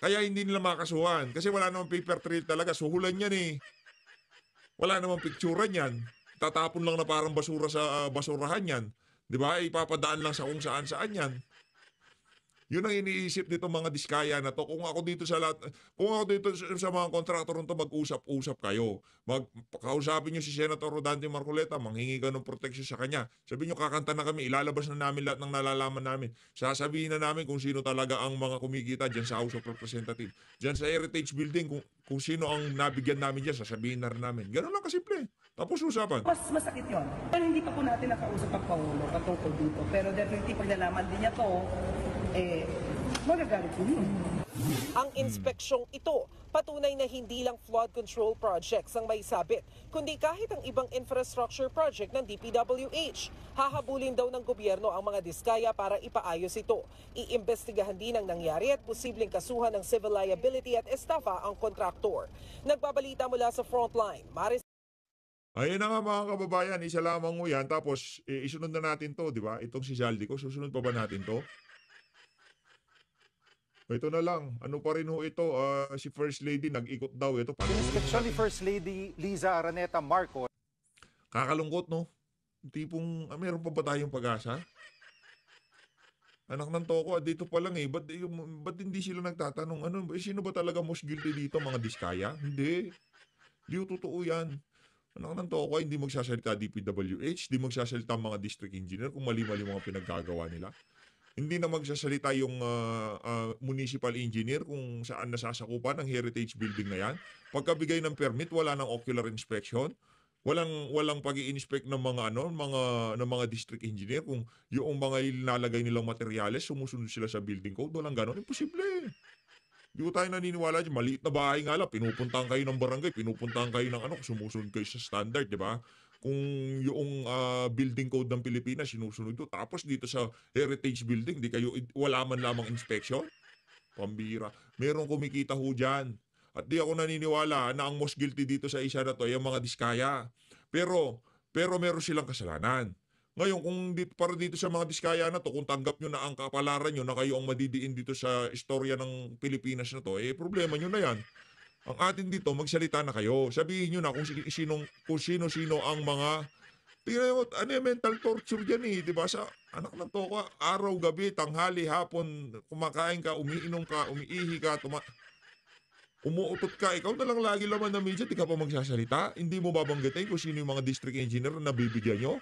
Kaya hindi nila makasuhan. Kasi wala namang paper trail talaga. Suhulan yan eh. Wala namang picturean yan. Tatapon lang na parang basura sa basurahan yan. Di ba? Ipapadaan lang sa kung saan-saan yan. Yun ang iniisip nito mga diskaya na to. Kung ako dito sa mga kontraktor nito, mag-usap-usap kayo. Kausapin nyo si Senator Rodante Marcoleta, manghingi ka ng proteksyon sa kanya. Sabihin nyo, kakanta na kami, ilalabas na namin lahat ng nalalaman namin. Sasabihin na namin kung sino talaga ang mga kumikita dyan sa House of Representatives. Dyan sa Heritage Building, kung sino ang nabigyan namin dyan, sasabihin na rin namin. Ganun lang kasimple. Tapos usapan. Mas masakit yun. Pero hindi pa po natin nakausap ang Pangulo patungkol dito. Pero definitely pag nalaman din niya to, magagalit po yun. Ang inspeksyong ito, patunay na hindi lang flood control projects ang may sabit, kundi kahit ang ibang infrastructure project ng DPWH. Hahabulin daw ng gobyerno ang mga diskaya para ipaayos ito. Iimbestigahan din ang nangyari at posibleng kasuhan ng civil liability at estafa ang kontraktor. Nagbabalita mula sa Frontline, Ayun na nga mga kababayan, isa lamang mo yan. Tapos isunod na natin to, di ba? Itong si Zaldico, susunod pa ba natin to? Ito na lang. Ano pa rin ho ito? Si First Lady nag-ikot daw. Ito, Inspeksyon ni First Lady Liza Araneta Marcos. kakalungkot, no? Tipong, meron pa ba tayong pag-asa? Anak ng toko, dito pa lang eh. Ba't hindi sila nagtatanong? Sino ba talaga most guilty dito, mga diskaya? Hindi. Hindi ho totoo yan. Anak ng toko, hindi magsasalita DPWH, hindi magsasalita mga district engineer kung mali-mali mga pinaggagawa nila. Hindi na magsasalita yung municipal engineer kung saan nasasakupan ng heritage building na yan. Pagkabigay ng permit, wala ng ocular inspection. Walang pag-i-inspect ng mga district engineer kung yung mga ilalagay nilang materyales sumusunod sila sa building code. Walang ganon. Imposible. Hindi ko tayo naniniwala dyan. Maliit na bahay nga lang. Pinupuntahan kayo ng barangay. Pinupuntahan kayo ng sumusunod kayo sa standard, di ba? Kung yung building code ng Pilipinas sinusunod ito. Tapos dito sa heritage building, wala man lamang inspection. Pambira. Merong kumikita ho dyan. At di ako naniniwala na ang most guilty dito sa isa na to ay ang mga diskaya. Pero meron silang kasalanan. Ngayon, kung para dito sa mga diskaya na to, kung tanggap nyo na ang kapalaran nyo na kayo ang madidiin dito sa istorya ng Pilipinas na to, problema nyo na yan. Ang atin dito, magsalita na kayo. Sabihin nyo na kung sino-sino ang mga, tingnan mo, mental torture dyan eh, di ba? Sa anak ng toka, araw, gabi, tanghali, hapon, kumakain ka, umiinom ka, umiihi ka, umuutot ka, ikaw na lang lagi laman na media, di ka pa magsasalita. Hindi mo babanggitin kung sino yung mga district engineer na nabibigyan nyo?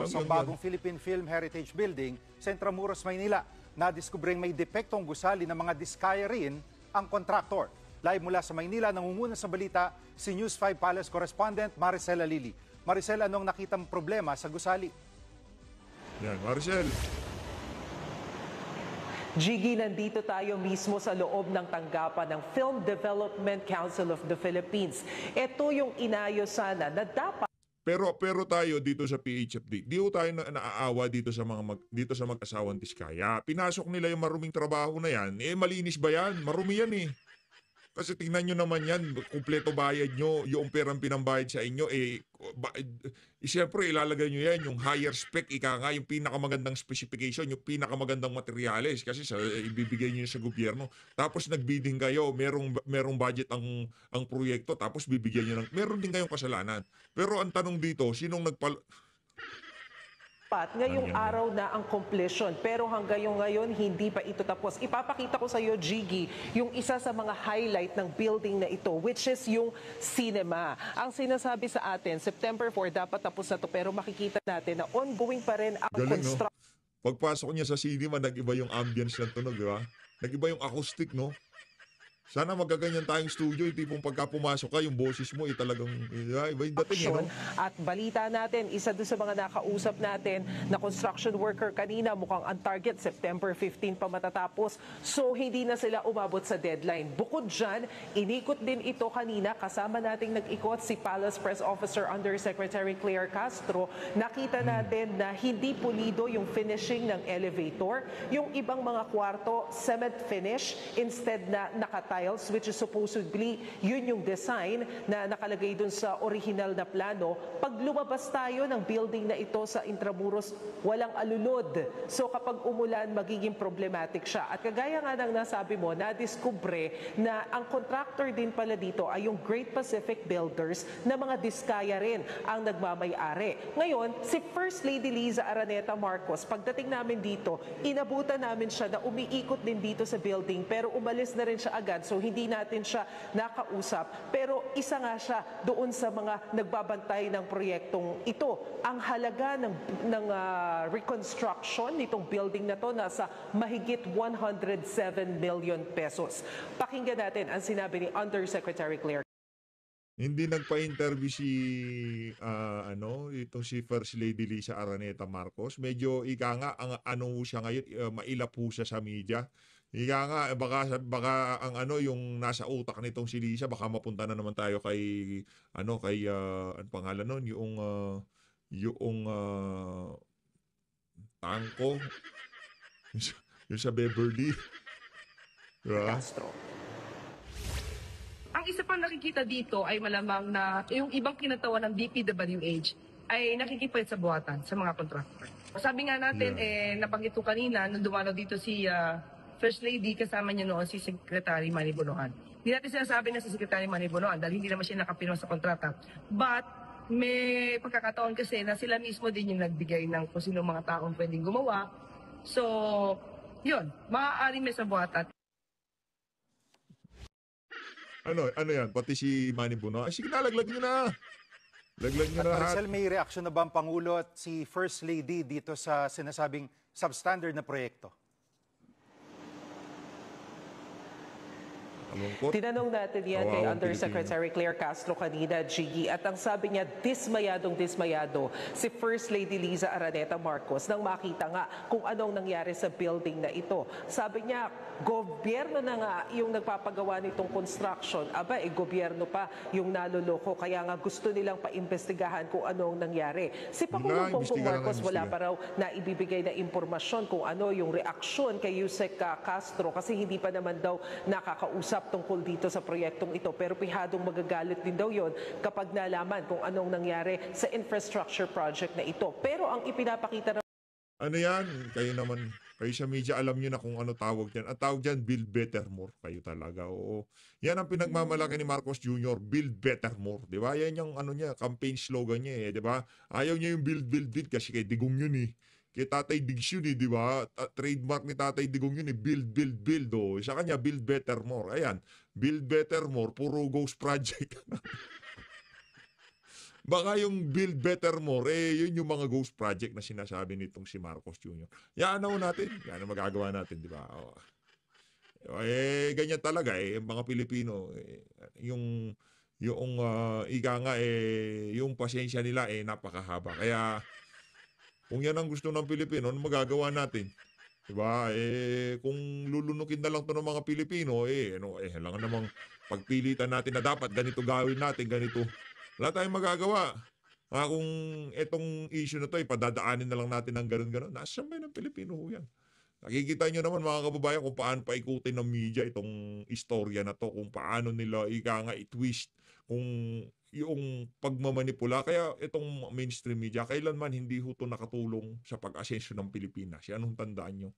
Sa bagong Philippine Film Heritage Building sa Intramuros, Maynila, nadiskubreng may depektong gusali ng mga diskaya rin ang kontraktor. Live mula sa Maynila, nangunguna sa balita si News 5 Palace correspondent Maricel Alili. Maricel, anong nakitang problema sa gusali? Yan, Maricel. Jiggy, nandito tayo mismo sa loob ng tanggapan ng Film Development Council of the Philippines. Ito yung inayos sana na dapat. Pero tayo dito sa PHFD, di ho tayo naaawa dito sa mag-asawang diskaya. Pinasok nila yung maruming trabaho na yan. Malinis ba yan? Marumi yan eh. Kasi tingnan nyo naman yan, kumpleto bayad nyo, yung perang pinambayad sa inyo, siyempre ilalagay nyo yan, yung higher spec, yung pinakamagandang specification, yung pinakamagandang materyales, kasi ibibigay nyo sa gobyerno. Tapos nagbidding kayo, merong budget ang proyekto, tapos bibigyan nyo meron din kayong kasalanan. Pero ang tanong dito, sinong ngayong araw na ang completion, pero hanggang ngayon hindi pa ito tapos. Ipapakita ko sa iyo, Jiggy, yung isa sa mga highlight ng building na ito, which is yung cinema. Ang sinasabi sa atin, September 4 dapat tapos na to, pero makikita natin na ongoing pa rin ang construction. No? Pagpasok niya sa cinema, nag-iba yung ambience ng tunog, di ba? Nag-iba yung acoustic, no? Sana magaganyan tayong studio, yung tipong pagka pumasok ka, yung boses mo, talagang iba yung dating. At balita natin, isa doon sa mga nakausap natin na construction worker kanina, mukhang ang target, September 15 pa matatapos. So, hindi na sila umabot sa deadline. Bukod dyan, inikot din ito kanina. Kasama nating nag-ikot si Palace Press Officer Undersecretary Claire Castro. Nakita natin na hindi pulido yung finishing ng elevator. Yung ibang mga kwarto, cement finish, instead na nakatapos tiles, which is supposedly yun yung design na nakalagay dun sa original na plano. Pag lumabas tayo ng building na ito sa Intramuros, walang alulod. So kapag umulan, magiging problematic siya. At kagaya nga ng nasabi mo, nadiskubre na ang contractor din pala dito ay yung Great Pacific Builders na mga diskaya rin ang nagmamay-ari. Ngayon, si First Lady Liza Araneta Marcos, pagdating namin dito, inabutan namin siya na umiikot din dito sa building pero umalis na rin siya agad so hindi natin siya nakausap. Pero isa nga siya doon sa mga nagbabantay ng proyektong ito. Ang halaga ng reconstruction nitong building na to nasa mahigit 107 million pesos. Pakinggan natin ang sinabi ni Undersecretary Claire. Hindi nagpa-interview si itong si First Lady Liza Araneta Marcos. Medyo ika nga ang siya ngayon, mailap po siya sa media. Ika nga baka ang yung nasa utak nitong si Liza, baka mapunta na naman tayo kay ano pangalan noon, yung Tangko. Yung sa Beverly. Diba? Castro. Ang isa pang nakikita dito ay malamang na yung ibang kinatawan ng DPWH ay nakikipait sa buhatan sa mga contractor. Sabi nga natin, nabanggit ko kanina, nung dumalo dito si First Lady, kasama niya noon si Secretary Manny Bonoan. Hindi natin sinasabi na si Secretary Manny Bonoan dahil hindi naman siya nakapirma sa kontrata. But may pagkakataon kasi na sila mismo din yung nagbigay ng kung sino mga taong pwedeng gumawa. So, yun, maaari may sa buhatan. Ano yan? Pati si Manny Bonoan. Sige na, laglag nyo na. Laglag nyo At na lahat. Maricel, may reaksyon na ba ang Pangulo at si First Lady dito sa sinasabing substandard na proyekto? Malungkot. Tinanong natin yan kay Kawawang Undersecretary Claire Castro kanina, Gigi, at ang sabi niya, dismayado si First Lady Liza Araneta Marcos nang makita nga kung anong nangyari sa building na ito. Sabi niya, gobyerno na nga yung nagpapagawa nitong construction. Aba, gobyerno pa yung naloloko. Kaya nga gusto nilang paimbestigahan kung anong nangyari. Si Pangulong Bongbong Marcos wala pa raw na ibibigay na impormasyon kung ano yung reaksyon kay Yusek Castro kasi hindi pa naman daw nakakausap tungkol dito sa proyektong ito. Pero pihadong magagalit din daw yon kapag nalaman kung anong nangyari sa infrastructure project na ito. Pero ang ipinapakita Ano yan? Kayo naman, kayo sa media, alam nyo na kung ano tawag dyan. Ang tawag dyan, Build Better More. Kayo talaga, oo. Yan ang pinagmamalaki ni Marcos Jr., Build Better More. Di ba? Yan yung campaign slogan niya di ba? Ayaw niya yung build kasi kay Digong yun Kay Tatay Digs yun di ba? Trademark ni Tatay Digong yun build. Oh. Sa kanya, Build Better More. Ayan, Build Better More, puro ghost project. Baka yung Build Better More, yun yung mga ghost project na sinasabi nitong si Marcos Jr. Yan natin. Yan ang magagawa natin, di ba? Ganyan talaga, yung mga Pilipino, yung yung pasensya nila, napakahaba. Kaya, kung yan ang gusto ng Pilipino, ano magagawa natin? Diba? Kung lulunukin na lang to ng mga Pilipino, lang namang pagpilitan natin na dapat ganito gawin natin, ganito. Wala tayong magagawa. Kung itong issue na to, padadaanin na lang natin ng ganun-ganun. Nasaan ba ng Pilipino yan? Nakikita nyo naman mga kababayan kung paano paikutin ng media itong istorya na to, kung paano nila i-twist, kung yung pagmamanipula. Kaya itong mainstream media, kailanman hindi ito nakatulong sa pag-asenso ng Pilipinas. Yan ang tandaan nyo.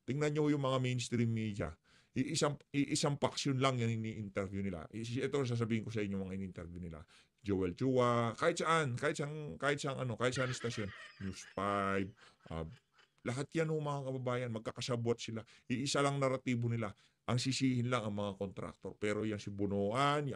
Tingnan nyo yung mga mainstream media. Isang paksyon lang yung ini-interview nila. Ito sasabihin ko sa inyo mga ini-interview nila. Joel Chua, kahit saan stasyon, News 5, lahat yan mga kababayan, magkakasabot sila. Iisa lang naratibo nila. Ang sisihin lang ang mga kontraktor. Pero yan si Bunoan,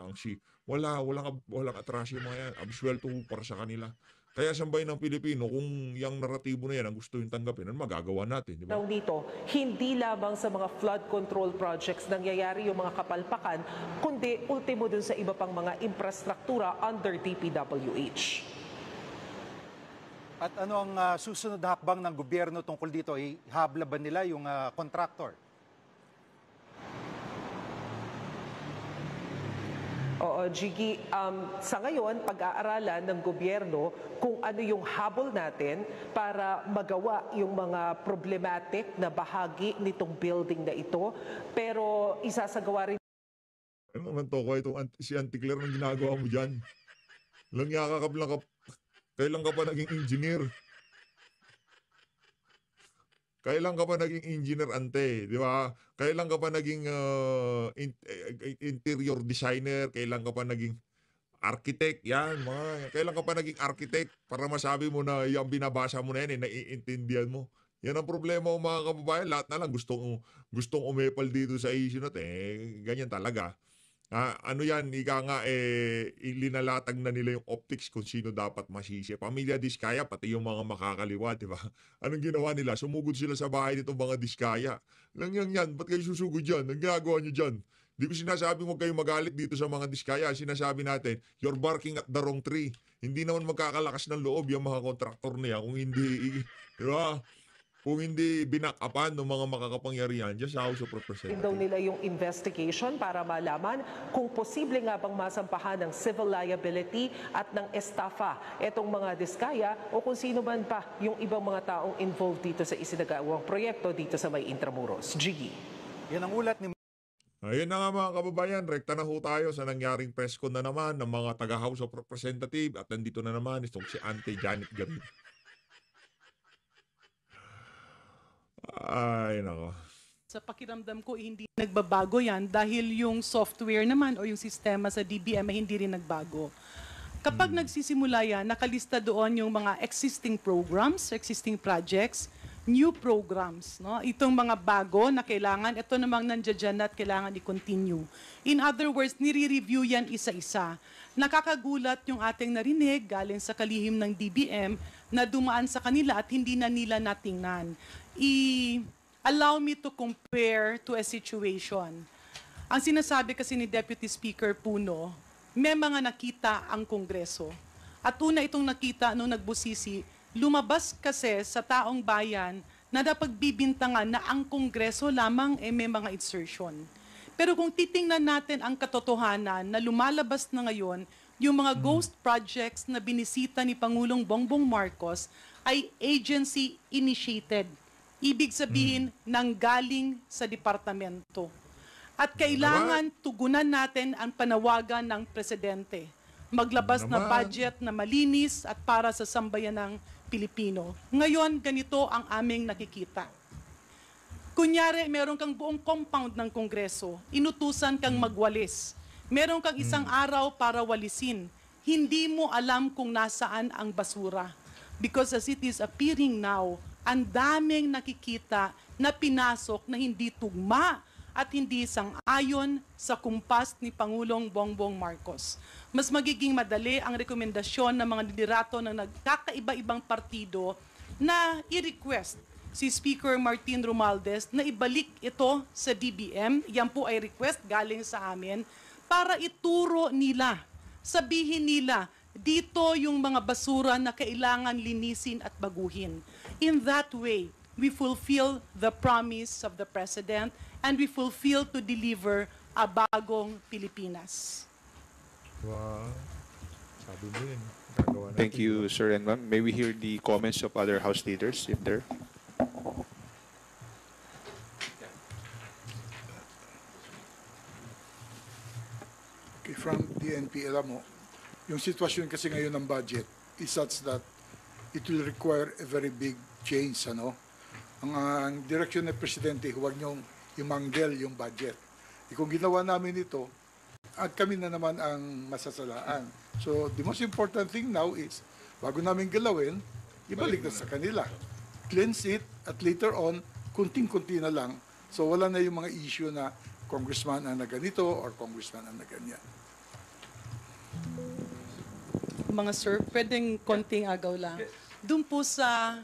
walang atrasyo mga yan. Absuelto para sa kanila. Kaya sambay ng Pilipino, kung yung naratibo na yan ang gusto yung tanggapin, ano magagawa natin, di ba? dito, hindi lamang sa mga flood control projects nangyayari yung mga kapalpakan, kundi ultimo dun sa iba pang mga infrastruktura under DPWH. At ano ang susunod na hakbang ng gobyerno tungkol dito? Ihabla ba nila yung contractor? Oo, Gigi, sa ngayon, pag-aaralan ng gobyerno kung ano yung habol natin para magawa yung mga problematic na bahagi nitong building na ito. Pero isasagawa rin Ano naman to ko itong si Auntie Claire ng ginagawa mo dyan? Lang ka, kailan ka pa naging engineer? Kailan ka pa naging engineer, ante? Di ba? Kailan ka pa naging interior designer? Kailan ka pa naging architect? Yan, mga. Kailan ka pa naging architect? Para masabi mo na yung binabasa mo na yan, naiintindihan mo. Yan ang problema ng mga kababayan. Lahat na lang gustong umepal dito sa issue na to. Ganyan talaga. Ano yan, ika nga, ilinalatag na nila yung optics kung sino dapat masisi. Pamilya Diskaya, pati yung mga makakaliwa, di ba? Anong ginawa nila? Sumugod sila sa bahay nitong mga Diskaya. Lang yan, ba't kayo susugod dyan? Ang ginagawa nyo dyan? Di ko sinasabing huwag kayo magalit dito sa mga Diskaya. Sinasabi natin, you're barking at the wrong tree. Hindi naman magkakalakas ng loob yung mga kontraktor niya kung hindi, di ba? Kung hindi binakapan ng mga makakapangyarihan dyan sa House of daw Representatives. nila yung investigation para malaman kung posible nga bang masampahan ng civil liability at ng estafa itong mga Diskaya o kung sino man pa yung ibang mga taong involved dito sa isinagawang proyekto dito sa May Intramuros. Gigi. Yan ang ulat ni Ayun na nga mga kababayan, rekta na ho tayo sa nangyaring press con na naman ng mga taga-House of Representative at nandito na naman itong si Auntie Janet Garrido. Ay, nako. Sa pakiramdam ko, hindi nagbabago yan dahil yung software naman o yung sistema sa DBM ay hindi rin nagbago. Kapag nagsisimula yan, nakalista doon yung mga existing programs, existing projects, new programs. No? Itong mga bago na kailangan, ito namang nandiyan at kailangan i-continue. In other words, nire-review yan isa-isa. Nakakagulat yung ating narinig galing sa kalihim ng DBM na dumaan sa kanila at hindi na nila natingnan. Allow me to compare to a situation. Ang sinasabi kasi ni Deputy Speaker Puno, may mga nakita ang Kongreso. At una itong nakita nung nagbusisi, lumabas kasi sa taong bayan na napagbibintangan na ang Kongreso lamang may mga insertion. Pero kung titingnan natin ang katotohanan na lumalabas na ngayon, yung mga ghost projects na binisita ni Pangulong Bongbong Marcos ay agency-initiated. Ibig sabihin, nanggaling sa departamento. At kailangan tugunan natin ang panawagan ng presidente. Maglabas na budget na malinis at para sa sambayanang Pilipino. Ngayon, ganito ang aming nakikita. Kunyari, meron kang buong compound ng Kongreso, inutusan kang magwalis. Meron kang isang araw para walisin. Hindi mo alam kung nasaan ang basura. Because as it is appearing now, ang daming nakikita na pinasok na hindi tugma at hindi sang-ayon sa kumpas ni Pangulong Bongbong Marcos. Mas magiging madali ang rekomendasyon ng mga liderato ng nagkakaiba-ibang partido na i-request si Speaker Martin Romualdez na ibalik ito sa DBM. Yan po ay request galing sa amin para ituro nila, sabihin nila, dito yung mga basura na kailangan linisin at baguhin. In that way, we fulfill the promise of the President and we fulfill to deliver a bagong Pilipinas. Wow. Sabi mo yun. Gagawa natin. Thank you, sir and ma'am. May we hear the comments of other House leaders, if there? Okay, from DNP, alam mo, yung sitwasyon kasi ngayon ng budget is such that it will require a very big change, ano? Ang direksyon ng Presidente, huwag niyong imanggel yung budget. Kung ginawa namin ito, at kami na naman ang masasalaan. So, the most important thing now is, bago namin galawin, ibalik na sa kanila. Cleanse it, at later on, kunting-kunti na lang. So, wala na yung mga issue na congressman ang na ganito or congressman ang na ganyan. Mga sir, pwedeng konting agaw lang. Doon po sa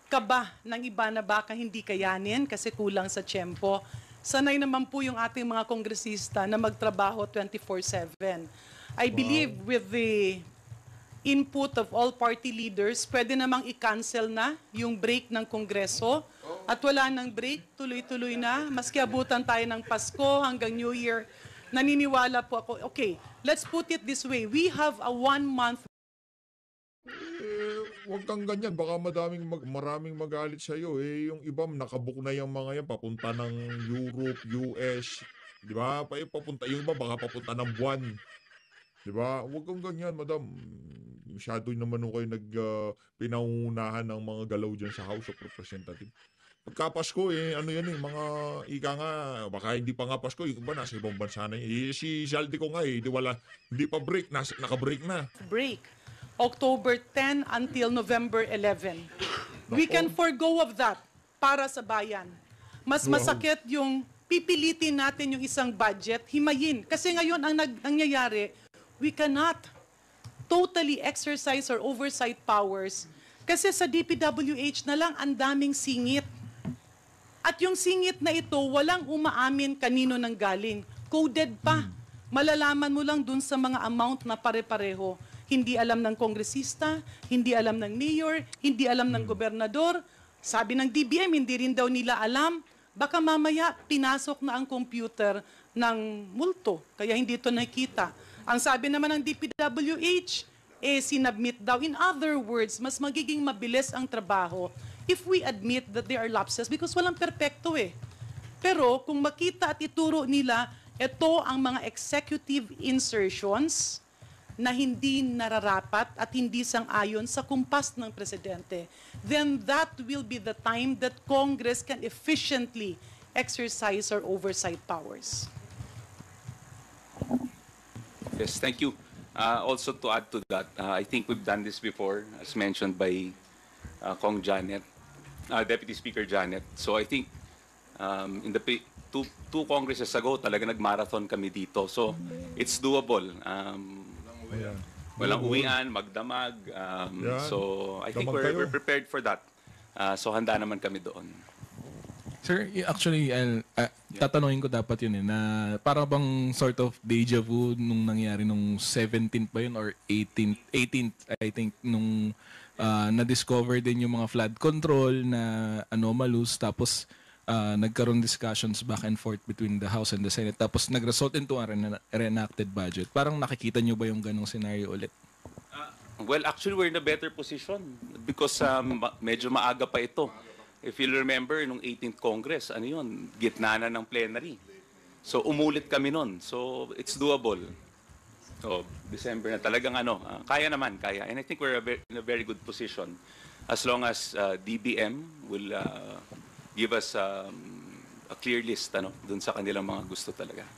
kaba ng iba na baka hindi kayanin kasi kulang sa tiyempo, sanay naman po yung ating mga kongresista na magtrabaho 24/7. I believe with the input of all party leaders, pwede namang i-cancel na yung break ng Kongreso at wala nang break, tuloy-tuloy na. Maski abutan tayo ng Pasko hanggang New Year, naniniwala po ako, okay, let's put it this way, we have a 1-month. Huwag kang ganyan. Baka maraming magalit sa'yo. Yung iba, nakabook na yung mga yan. Papunta ng Europe, US, Di ba? Papunta, yung iba baka papunta ng buwan. Di ba? Huwag kang ganyan, madam. Masyado naman kayo pinangungunahan ng mga galaw dyan sa House of Representatives. Pagka Pasko ano yan mga ika nga, baka hindi pa nga Pasko, yung iba nasa ibang bansa na si Shaldi ko nga hindi pa break, naka-break na. Break. October 10 until November 11. We can forgo of that para sa bayan. Mas masakit yung pipilitin natin yung isang budget, himayin. Kasi ngayon ang nangyayari, we cannot totally exercise our oversight powers kasi sa DPWH na lang ang daming singit. At yung singit na ito, walang umaamin kanino nang galing. Coded pa. Malalaman mo lang dun sa mga amount na pare-pareho. Hindi alam ng kongresista, hindi alam ng mayor, hindi alam ng gobernador. Sabi ng DBM, hindi rin daw nila alam. Baka mamaya, pinasok na ang computer ng multo. Kaya hindi ito nakita. Ang sabi naman ng DPWH, sinubmit daw. In other words, mas magiging mabilis ang trabaho if we admit that there are lapses because walang perpekto Pero kung makita at ituro nila, ito ang mga executive insertions na hindi nararapat at hindi sang-ayon sa kumpas ng presidente, then that will be the time that Congress can efficiently exercise our oversight powers. Yes, thank you. Also to add to that, I think we've done this before, as mentioned by Kong Janet, Deputy Speaker Janet. So I think in the two Congresses ago, talaga nag-marathon kami dito. So it's doable. Walang uwian, magdamag. So I think we're prepared for that. So handa naman kami doon. Sir, actually, tatanungin ko dapat yun na para bang sort of deja vu nung nangyari nung 17th ba yun or 18th I think, nung na-discover din yung mga flood control na anomalous tapos nagkaroon discussions back and forth between the House and the Senate tapos nag-result into a reenacted budget. Parang nakikita nyo ba yung ganong scenario ulit? Well, actually, we're in a better position because medyo maaga pa ito. If you'll remember, nung 18th Congress, ano yun, gitna na ng plenary. So, umulit kami nun. So, it's doable. So, December na talagang kaya naman, kaya. And I think we're in a very good position as long as DBM will give us a clear list dun sa kanilang mga gusto talaga.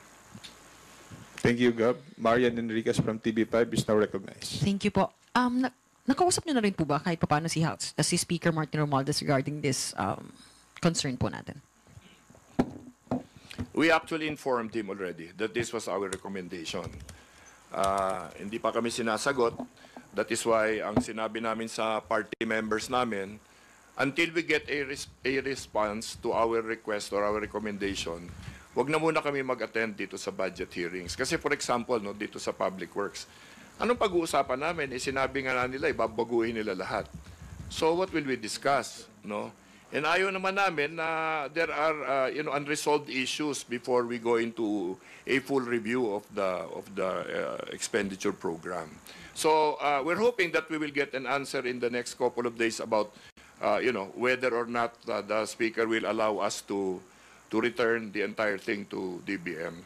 Thank you, Gab. Marian Enriquez from TV5 is now recognized. Thank you po. Nakausap niyo na rin po ba kahit paano si Speaker Martin Romualdez regarding this concern po natin? We actually informed him already that this was our recommendation. Hindi pa kami sinasagot. That is why ang sinabi namin sa party members namin, until we get a response to our request or our recommendation, wag na muna kami mag-attend dito sa budget hearings. Kasi for example, dito sa Public Works, anong pag-uusapan namin? Sinabi nga nila, ibabaguhin nila lahat. So what will we discuss? And ayaw naman namin na there are unresolved issues before we go into a full review of the expenditure program. So we're hoping that we will get an answer in the next couple of days about whether or not the Speaker will allow us to return the entire thing to DBM.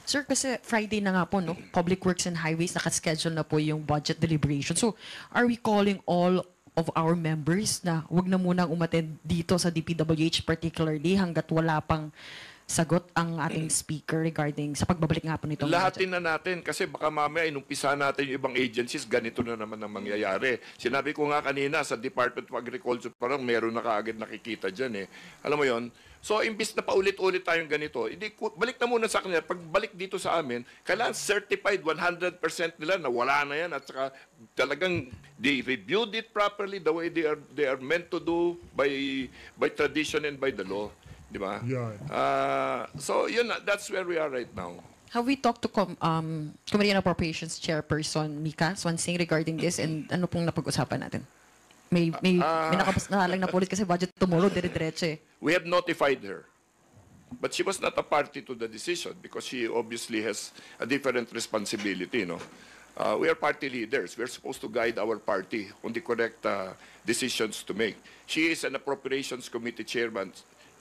Sir, kasi Friday na nga po, Public Works and Highways, nakaschedule na po yung budget deliberation. So, are we calling all of our members na wag na munang umattend dito sa DPWH particularly hanggat wala pang sagot ang ating speaker regarding sa pagbabalik nga po nito? Lahatin na natin kasi baka mamaya inumpisa natin yung ibang agencies, ganito na naman ang mangyayari. Sinabi ko nga kanina sa Department of Agriculture, parang meron na kaagad nakikita dyan Alam mo yon. So, imbis na paulit-ulit tayong ganito, balik na muna sa kanila. Pagbalik dito sa amin, kailangan certified 100% nila na wala na yan at saka talagang they reviewed it properly the way they are meant to do by tradition and by the law. Di ba? Yeah. So, that's where we are right now. Have we talked to Committee on Appropriations Chairperson Mika Swansing regarding this and ano pong napag-usapan natin? May nakapasalang na po ulit kasi budget tomorrow, dire-diretso We have notified her. But she was not a party to the decision because she obviously has a different responsibility, We are party leaders. We're supposed to guide our party on the correct decisions to make. She is an Appropriations Committee chairman.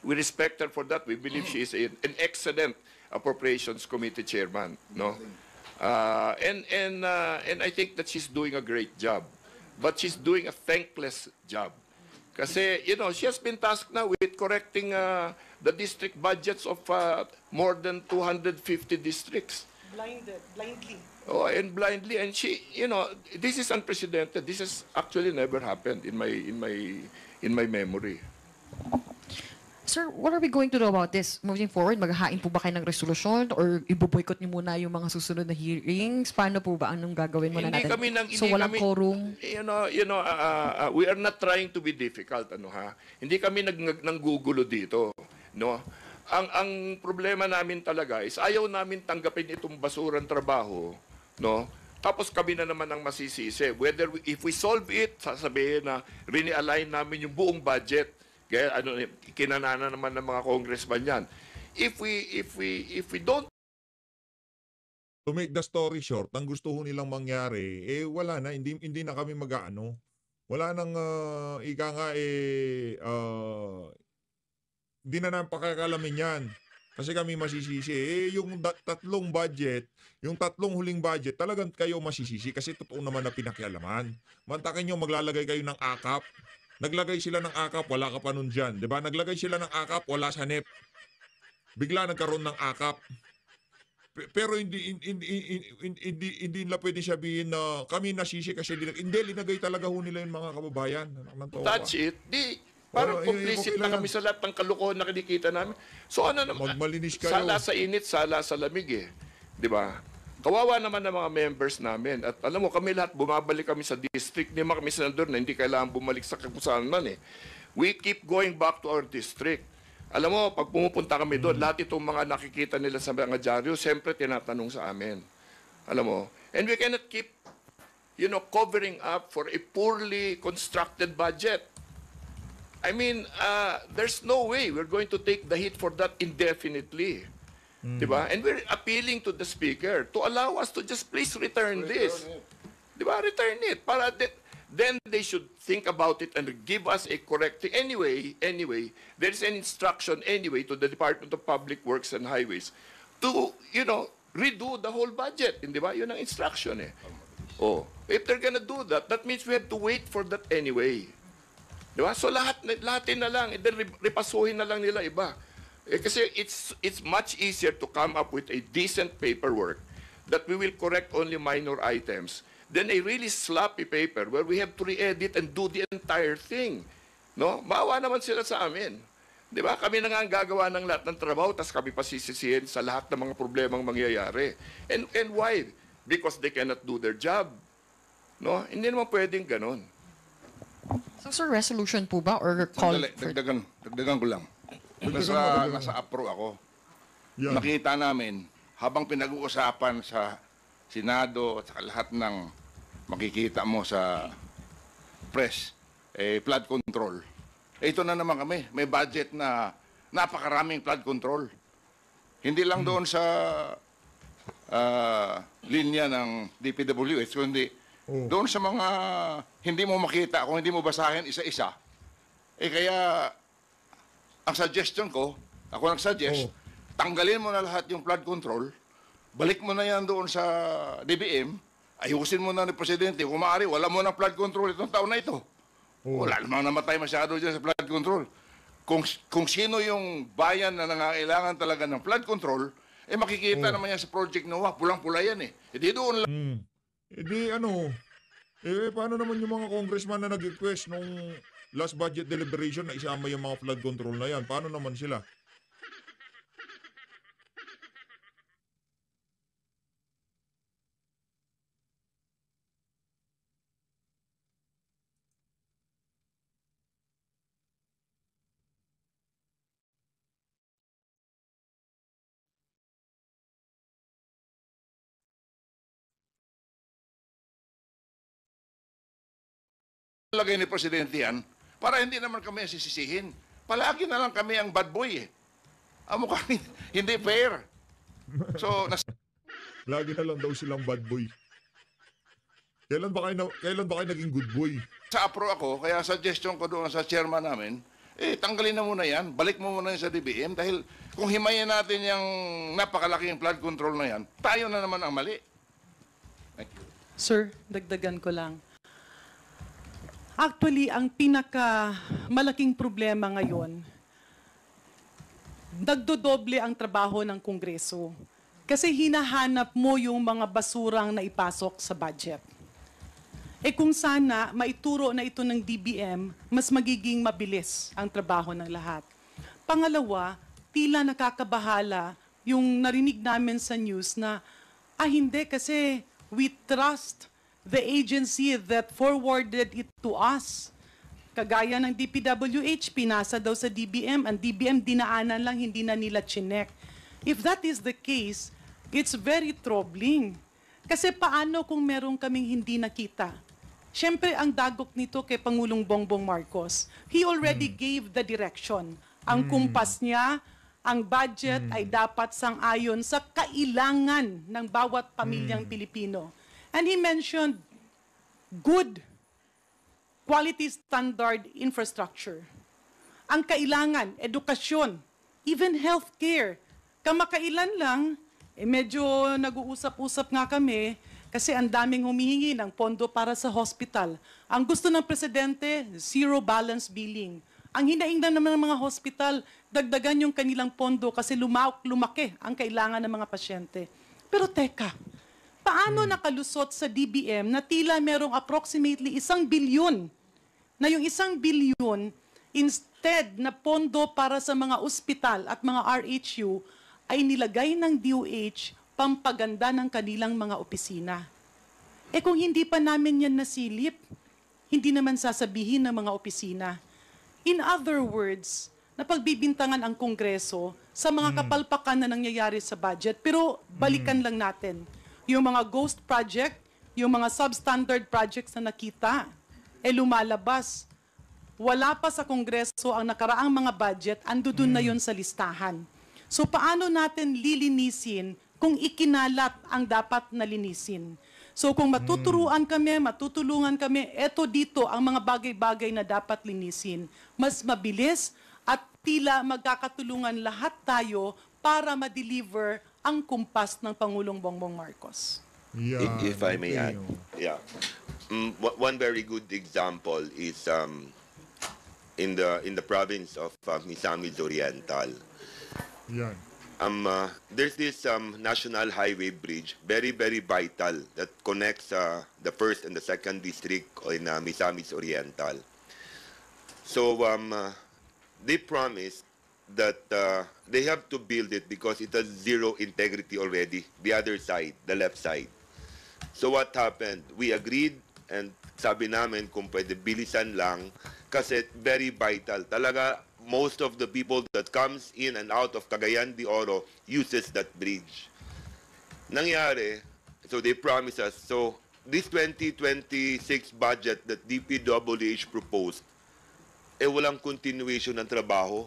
We respect her for that. We believe she is an excellent Appropriations Committee chairman, no? And I think that she's doing a great job. But she's doing a thankless job. Kasi, you know, she has been tasked now with correcting the district budgets of more than 250 districts. Blindly. Oh, and blindly, and she, you know, this is unprecedented. This has actually never happened in my memory. Sir, what are we going to do about this? Moving forward, maghahain po ba kayo ng resolusyon or iboboykot niyo muna yung mga susunod na hearings? Paano po ba? Anong gagawin muna natin? So walang quorum? You know, we are not trying to be difficult, ano ha? Hindi kami nanggugulo dito, no? Ang problema namin talaga is ayaw namin tanggapin itong basurang trabaho, no? Tapos kami na naman ang masisisi. If we solve it, sasabihin na re-align namin yung buong budget. Kaya kinanana naman ng mga congressman yan. If we don't. To make the story short, ang gusto ho nilang mangyari, wala na, hindi na kami mag-aano. Wala nang, ika nga, hindi na namin pakakalamin yan. Kasi kami masisisi. Yung tatlong budget, yung tatlong huling budget, talagang kayo masisisi kasi totoo naman na pinakialaman. Mantakin nyo, maglalagay kayo ng akap. Naglagay sila ng akap, wala ka pa nun dyan. Diba? Naglagay sila ng akap, wala sa NEP. Bigla nagkaroon ng akap. Pero hindi nila pwede sabihin na kami nasisi kasi hindi, linagay talaga ho nila yung mga kababayan. Touch it. Parang complicit na kami sa lahat ng kalokohan na kinikita namin. So ano naman? Magmalinis kayo. Sala sa init, sala sa lamig eh. Diba? Kawawa naman ng mga members namin. At alam mo, kami lahat, bumabalik kami sa district. Hindi kami senador na hindi kailangan bumalik sa kapusahan man eh. We keep going back to our district. Alam mo, pag pumupunta kami doon, lahat itong mga nakikita nila sa mga dyaryo, siyempre tinatanong sa amin. Alam mo? And we cannot keep, you know, covering up for a poorly constructed budget. I mean, there's no way we're going to take the hit for that indefinitely. Diba? And we're appealing to the speaker to allow us to just please return this. Diba? Return it. Para then they should think about it and give us a correct thing. Anyway, there is an instruction anyway to the Department of Public Works and Highways to, you know, redo the whole budget. Hindi ba? Yun ang instruction eh. Oh, if they're gonna do that, that means we have to wait for that anyway. Diba? So lahatin na lang, and then repasuhin na lang nila iba. Kasi it's much easier to come up with a decent paperwork that we will correct only minor items than a really sloppy paper where we have to re-edit and do the entire thing. No? Maawa naman sila sa amin. Di ba? Kami na nga ang gagawa ng lahat ng trabaho, tapos kami pasisisihin sa lahat ng mga problemang mangyayari. And why? Because they cannot do their job. No? Hindi naman pwedeng ganun. So, sir, resolution po ba or call for... Dagdagan ko lang. Nasa APRO ako. Yan. Nakita namin, habang pinag-uusapan sa Senado at sa lahat ng makikita mo sa press, flood control. Ito na naman kami, may budget na napakaraming flood control. Hindi lang doon sa linya ng DPWH, kundi doon sa mga hindi mo makita, kung hindi mo basahin isa-isa. Kaya ang suggestion ko, ako nag-suggest, tanggalin mo na lahat yung flood control, balik mo na yan doon sa DBM, ayusin mo na ni Presidente, kung maaari, wala mo ng flood control itong taon na ito. Wala namang namatay masyado dyan sa flood control. Kung sino yung bayan na nangangailangan talaga ng flood control, makikita naman yan sa Project NOAA, pulang-pula yan eh. Hindi doon lang. Paano naman yung mga congressman na nag-request nung last budget deliberation na isama yung mga flood control na yan? Paano naman sila? Lagay ni Presidente yan, para hindi naman kami sisisihin. Palagi na lang kami ang bad boy eh. Amo kami, hindi fair. So, lagi na lang daw silang bad boy. Kailan ba kayo naging good boy? Sa APRO ako, kaya suggestion ko doon sa chairman namin, tanggalin na muna yan. Balik mo muna yan sa DBM dahil kung himayin natin yung napakalaking flood control na yan, tayo na naman ang mali. Thank you. Sir, dagdagan ko lang. Actually, ang malaking problema ngayon, nagdodoble ang trabaho ng Kongreso. Kasi hinahanap mo yung mga basurang na ipasok sa budget. Kung sana maituro na ito ng DBM, mas magiging mabilis ang trabaho ng lahat. Pangalawa, tila nakakabahala yung narinig namin sa news na, hindi kasi we trust the agency that forwarded it to us. Kagaya ng DPWH, pinasa daw sa DBM, ang DBM dinaanan lang, hindi na nila chinek. If that is the case, it's very troubling. Kasi paano kung meron kaming hindi nakita? Siyempre, ang dagok nito kay Pangulong Bongbong Marcos. He already gave the direction. Ang kumpas niya, ang budget ay dapat sang-ayon sa kailangan ng bawat pamilyang Pilipino. And he mentioned good quality standard infrastructure. Ang kailangan, edukasyon, even healthcare. Kamakailan lang, medyo nag-uusap-usap nga kami kasi ang daming humihingi ng pondo para sa hospital. Ang gusto ng presidente, zero balance billing. Ang hinaingnan naman ng mga hospital, dagdagan yung kanilang pondo kasi lumaki ang kailangan ng mga pasyente. Pero teka, paano nakalusot sa DBM na tila merong approximately 1 bilyon na yung 1 bilyon instead na pondo para sa mga ospital at mga RHU ay nilagay ng DOH pampaganda ng kanilang mga opisina. Kung hindi pa namin yan nasilip, hindi naman sasabihin ng mga opisina. In other words, napagbibintangan ang Kongreso sa mga kapalpakan na nangyayari sa budget, pero balikan lang natin. Yung mga ghost project, yung mga substandard projects na nakita, lumalabas. Wala pa sa Kongreso ang nakaraang mga budget, ando dun na yun sa listahan. So paano natin lilinisin kung ikinalat ang dapat na linisin? So kung matutulungan kami, eto dito ang mga bagay-bagay na dapat linisin. Mas mabilis at tila magkakatulungan lahat tayo para ma-deliver ang kumpas ng Pangulong Bongbong Marcos. If I may add, one very good example is in the province of Misamis Oriental. Yan. There's this national highway bridge, very, very vital, that connects the first and the second district in Misamis Oriental. So they promised that they have to build it because it has zero integrity already, the other side, the left side. So what happened? We agreed and sabi namin kung pwede bilisan lang kasi very vital. Talaga, most of the people that comes in and out of Cagayan de Oro uses that bridge. Nangyari, so they promised us, so this 2026 budget that DPWH proposed, walang continuation ng trabaho.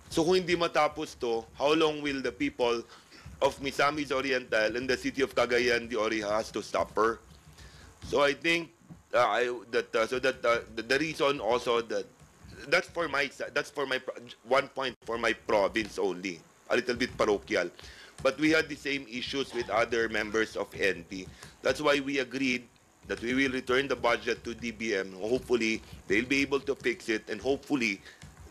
So kung hindi matapos to, how long will the people of Misamis Oriental and the city of Cagayan de Oro has to suffer? So I think the reason also that's for my one point for my province only, a little bit parochial. But we had the same issues with other members of NP. That's why we agreed that we will return the budget to DBM. Hopefully, they'll be able to fix it, and hopefully,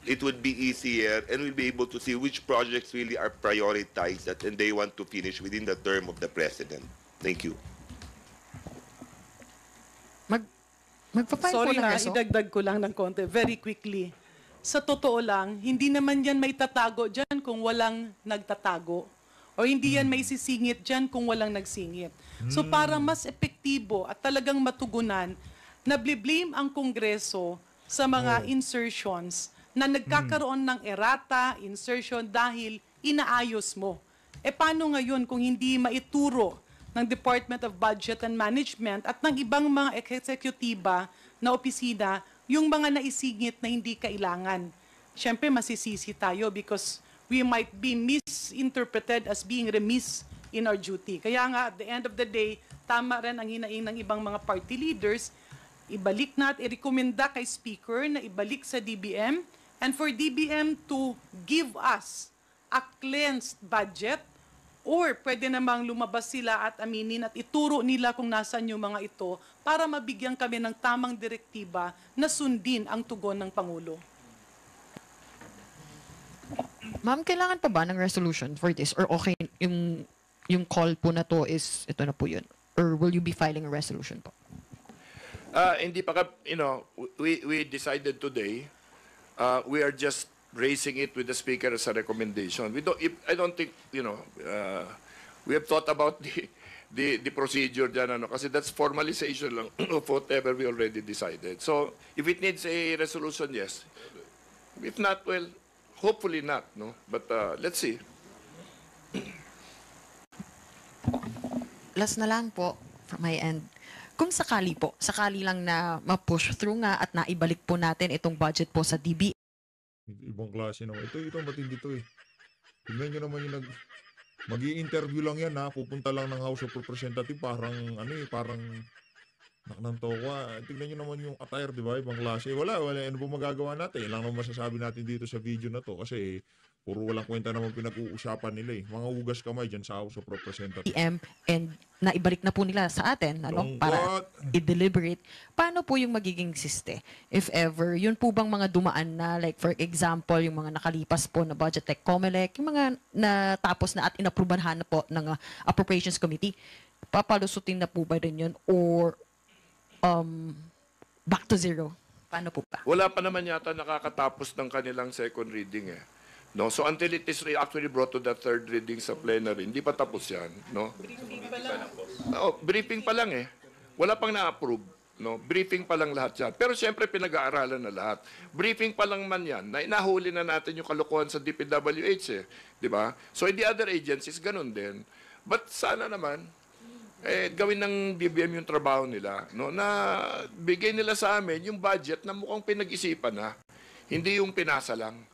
it would be easier, and we'll be able to see which projects really are prioritized and they want to finish within the term of the President. Thank you. Sorry ha, idagdag ko lang ng konti, very quickly. Sa totoo lang, hindi naman yan may tatago dyan kung walang nagtatago. O hindi yan may sisingit dyan kung walang nagsingit. So para mas epektibo at talagang matugunan, nabli-blame ang Kongreso sa mga insertions na nagkakaroon ng errata, insertion dahil inaayos mo. Paano ngayon kung hindi maituro ng Department of Budget and Management at ng ibang mga eksekutiba na opisina yung mga naisingit na hindi kailangan? Siyempre, masisisi tayo because we might be misinterpreted as being remiss in our duty. Kaya nga, at the end of the day, tama rin ang hinaing ng ibang mga party leaders, ibalik natin, i-recommenda kay Speaker na ibalik sa DBM, and for DBM to give us a cleansed budget, or pwede namang lumabas sila at aminin at ituro nila kung nasan yung mga ito para mabigyan kami ng tamang direktiba na sundin ang tugon ng Pangulo. Ma'am, kailangan pa ba ng resolution for this? Or okay, yung call po na to is, ito na po yun? Or will you be filing a resolution po? Hindi pa, we decided today, we are just raising it with the Speaker as a recommendation. I don't think, we have thought about the procedure dyan, kasi that's formalization lang of whatever we already decided. So, if it needs a resolution, yes. If not, well, hopefully not, no? But let's see. Last na lang po from my end. Kung sakali lang na ma-push through nga at naibalik po natin itong budget po sa DBM. Ibang klase naman. Ito matindi to eh. Tignan nyo naman yung mag-i-interview lang yan ha. Pupunta lang ng House of Representatives. Parang parang naknantoka. Tignan nyo naman yung attire, di ba? Ibang klase. Wala. Ano po magagawa natin? Ilang naman masasabi natin dito sa video na to. Kasi puro walang kwenta naman pinag-uusapan nila eh. Mga hugas kamay dyan sa House of Representatives. And naibalik na po nila sa atin para i-deliberate. Paano po yung magiging siste? If ever, yun po bang mga dumaan na, like for example, yung mga nakalipas po na budget like COMELEC, yung mga natapos na at inaprubahan na po ng Appropriations Committee, papalusutin na po ba rin yun? Or back to zero? Paano po ba? Wala pa naman yata nakakatapos ng kanilang second reading eh. No, so until it is actually brought to the third reading sa plenary, hindi pa tapos yan, no? Briefing pa lang. Briefing pa lang eh. Wala pang na-approve, no? Briefing pa lang lahat yan. Pero siyempre pinag-aaralan na lahat. Briefing pa lang man yan, na inahuli na natin yung kalokohan sa DPWH eh, di ba? So in the other agencies ganun din. But sana naman gawin ng DBM yung trabaho nila, no? Na bigay nila sa amin yung budget na mukhang pinag-isipan na, hindi yung pinasa lang.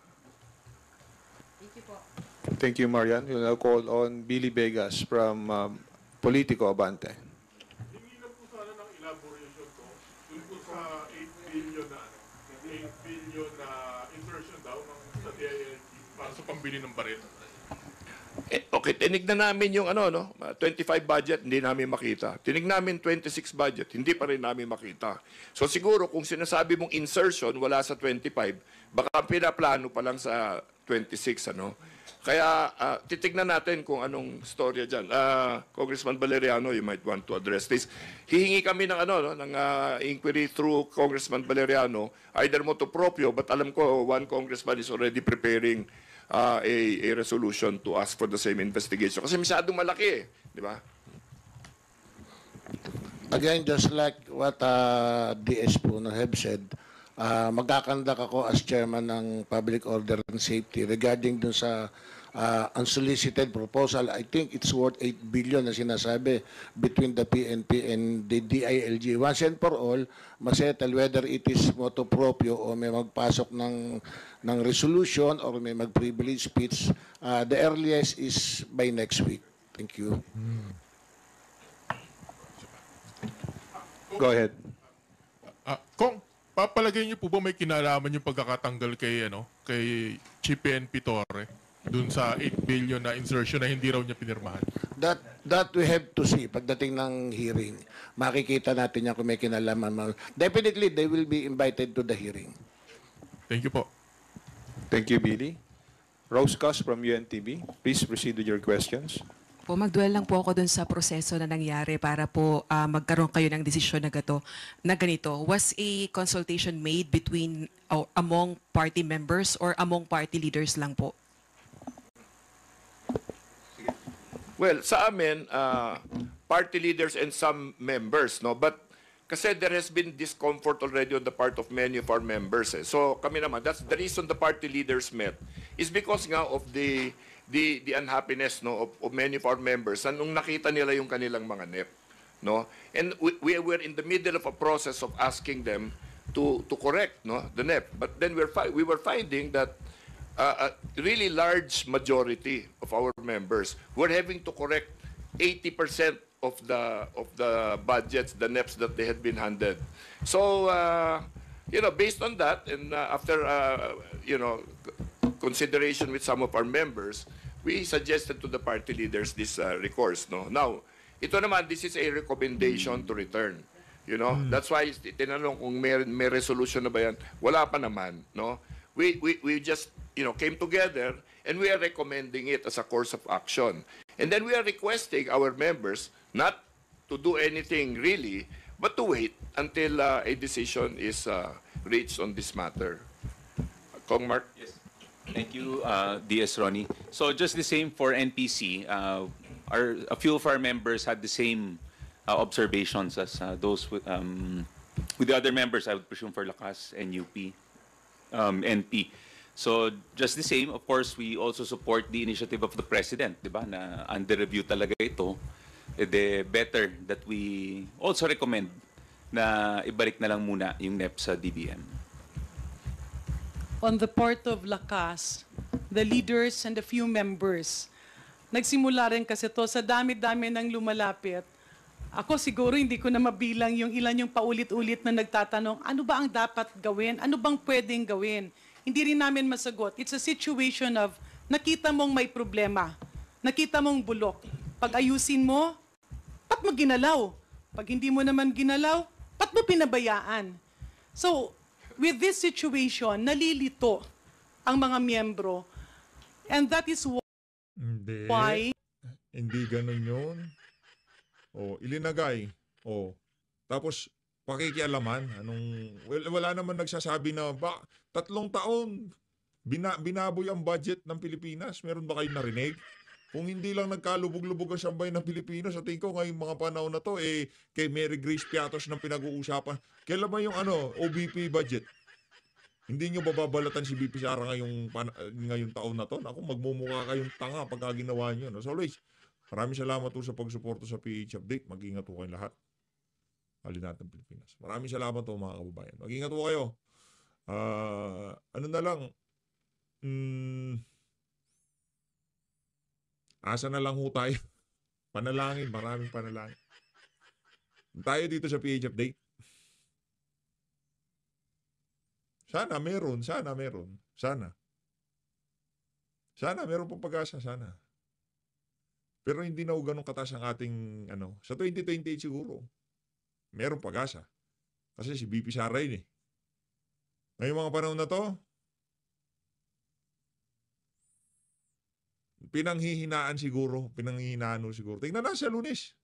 Thank you, Marian. We'll now call on Billy Vegas from Politico Abante. Hindi na po sana ng elaboration ko dun po sa 8 billion na insertion daw sa DILG para sa pambili ng baril. Okay, tinignan namin yung 25 budget, hindi namin makita. Tinignan namin 26 budget, hindi pa rin namin makita. So siguro kung sinasabi mong insertion wala sa 25, baka pinaplano pa lang sa 26, Kaya titignan natin kung anong storya dyan. Congressman Valeriano, you might want to address this. Hihingi kami ng ng inquiry through Congressman Valeriano, either motu proprio, but alam ko one congressman is already preparing a resolution to ask for the same investigation. Kasi masyadong malaki di ba? Again, just like what DS po have said, magkakandak ako as chairman ng Public Order and Safety regarding dun sa unsolicited proposal. I think it's worth 8 billion na sinasabi between the PNP and the DILG. Once and for all, masettle whether it is motu proprio o may magpasok ng resolution or may mag-privilege speech. The earliest is by next week. Thank you. Go ahead. Kung papalagay niyo po ba may kinalaman yung pagkakatanggal kay Chief PNP Torre dun sa 8 billion na insertion na hindi raw niya pinirmahan? That we have to see pagdating ng hearing. Makikita natin yan kung may kinalaman. Definitely, they will be invited to the hearing. Thank you po. Thank you, Billy. Rose Cos from UNTV. Please proceed with your questions. Magduel lang po ako dun sa proseso na nangyari para po magkaroon kayo ng desisyon na ganito. Was a consultation made between among party members or among party leaders lang po? Well, sa amin, party leaders and some members, but kasi there has been discomfort already on the part of many of our members. So kami naman, that's the reason the party leaders met, is because nga of the unhappiness of many of our members nung nakita nila yung kanilang mga NEP. And we were in the middle of a process of asking them to correct the NEP. But then we were finding that a really large majority of our members were having to correct 80% of the budgets, the NEPs that they had been handed. So, based on that, and after consideration with some of our members, we suggested to the party leaders this recourse. No, now ito naman, this is a recommendation to return. That's why tinanong kung may resolution na ba yan. Wala pa naman. No, we just came together and we are recommending it as a course of action. And then we are requesting our members not to do anything really, but to wait until a decision is reached on this matter. Kong Mark? Yes. Thank you, DS Ronnie. So just the same for NPC. A few of our members had the same observations as those with the other members, I would presume for Lakas and UP, NP. So just the same, of course, we also support the initiative of the President, di ba, na under review talaga ito. Better that we also recommend na ibalik na lang muna yung NEP sa DBM. On the part of Lakas, the leaders and a few members, nagsimula rin kasi to sa dami-dami ng lumalapit. Ako siguro hindi ko na mabilang yung ilan yung paulit-ulit na nagtatanong, ano ba ang dapat gawin? Ano bang pwedeng gawin? Hindi rin namin masagot. It's a situation of nakita mong may problema, nakita mong bulok. Pag ayusin mo, ba't mo ginalaw? Pag hindi mo naman ginalaw, ba't mo pinabayaan? So, with this situation, nalilito ang mga miyembro. And that is why... Hindi ganun yun. Ilinagay. Tapos, pakikialaman. Wala naman nagsasabi na, 3 taon, binaboy ang budget ng Pilipinas. Meron ba kayong narinig? Kung hindi lang nagkalubog-lubog ang sambay ng Pilipinas, sa tingin ko ngayong mga panahon na to, kay Mary Grace Piatos ng pinag-uusapan. Kailan ba yung OBP budget? Hindi nyo bababalatan si BP Sara ngayong taon na to? Ako, magmumukha kayong tanga pagka ginawa nyo. No? So always, maraming salamat po sa pagsuporto sa PH Update. Mag-ingat po kayong lahat. Halin natin Pilipinas. Maraming salamat po mga kababayan. Mag-ingat po kayo. Ano na lang, asa na lang ho tayo. Panalangin, maraming panalangin. Tayo dito sa PH Update. Sana meron. Sana meron pong pag-asa, sana. Pero hindi na ho ganun kataas ang ating, sa 2028 siguro, meron pag-asa. Kasi si BP Sara yun eh. Ngayong mga panahon na to, pinanghihinaan siguro. Tingnan na sa Lunes.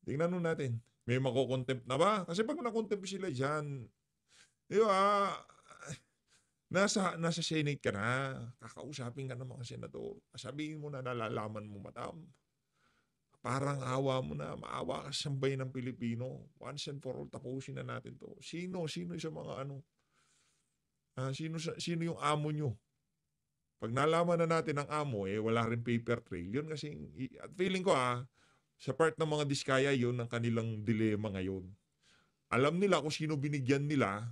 Tingnan nun natin. May makukontempt na ba? Kasi pag nakontempt sila dyan, di ba, nasa Senate ka na, kakausapin ka ng mga senador. Sabihin mo na nalalaman mo, madam. Parang awa mo na, maawa ka sa sambayan ng Pilipino. Once and for all, tapusin na natin to. Sino sa mga sino yung amo nyo? Pag nalaman na natin ang amo, wala rin paper trail. Yun kasi, at feeling ko sa part ng mga diskaya, yun ang kanilang dilema ngayon. Alam nila kung sino binigyan nila,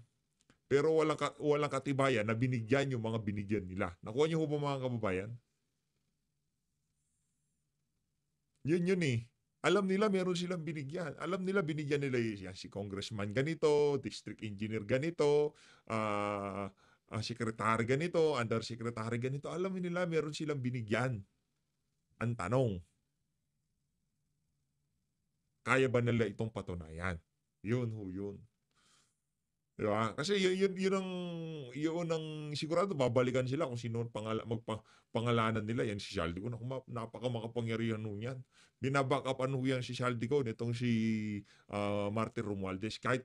pero walang katibayan na binigyan yung mga binigyan nila. Nakuha niyo ba mga kababayan? Yun eh. Alam nila meron silang binigyan. Alam nila binigyan nila si congressman ganito, district engineer ganito, secretary ganito, undersecretary ganito. Alam nila meron silang binigyan. Ang tanong, kaya ba nila itong patunayan? Yun. Diba? Kasi yun ang sigurado babalikan sila kung sino magpangalanan nila. Yan si Shaldi ko. Napakamakapangyarihan nun yan. Binabackupan yan si Shaldi ko nitong si Martin Romualdez. Kahit